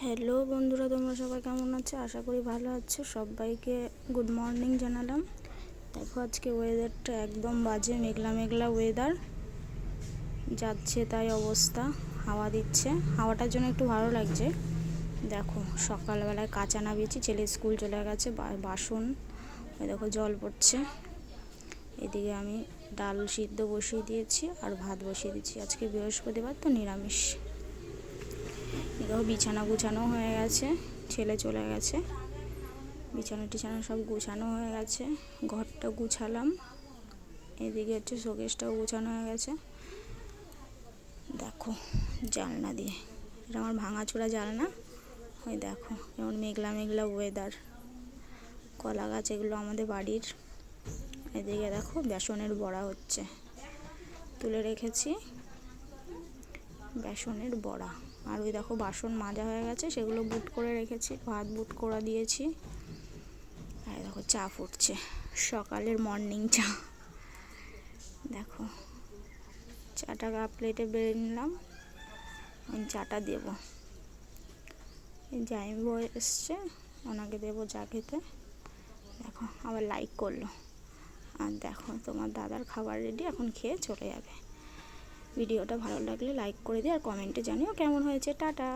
Hello বন্ধুরা, তোমরা সবাই কেমন আছো? আশা করি ভালো আছো। সবাইকে গুড মর্নিং জানালাম। দেখো আজকে ওয়েদারটা একদম বাজে, মেঘলা মেঘলা ওয়েদার, যাচ্ছে তাই অবস্থা। হাওয়া দিচ্ছে, হাওয়াটার জন্য একটু ভালো লাগছে। দেখো সকালবেলায় কাঁচা নামিয়েছি, ছেলে স্কুল চলে গেছে, বাসন ওই দেখো জল পড়ছে। এদিকে আমি ডাল সিদ্ধ বসিয়ে দিয়েছি আর ভাত বসিয়ে দিচ্ছি। আজকে বৃহস্পতিবার তো নিরামিষ। দেখো বিছানা গুছানো হয়ে গেছে, ছেলে চলে গেছে, বিছানা টিছানা সব গুছানো হয়ে গেছে, ঘরটা গুছালাম। এদিকে হচ্ছে শোকেসটাও গুছানো হয়ে গেছে। দেখো জানলা দিয়ে, এটা আমার ভাঙাচোরা জানলা। ওই দেখো যেমন মেঘলা মেঘলা ওয়েদার, কলা গাছ এগুলো আমাদের বাড়ির। এদিকে দেখো বেসনের বড়া হচ্ছে, তুলে রেখেছি বেসনের বড়া। আর ওই দেখো বাসন মাজা হয়ে গেছে, সেগুলো বুট করে রেখেছি, ভাত বুট করে দিয়েছি। আর দেখো চা ফুটছে, সকালের মর্নিং চা। দেখো চাটা কাপ প্লেটে বেড়ে নিলাম, আমি চাটা দেবো। জামাইবাবু এসছে, ওনাকে দেবো চা খেতে। দেখো আবার লাইক করলো। আর দেখো তোমার দাদার খাবার রেডি, এখন খেয়ে চলে যাবে। ভিডিওটা ভালো লাগলে লাইক করে দিও আর কমেন্টে জানিও কেমন হয়েছে। টাটা।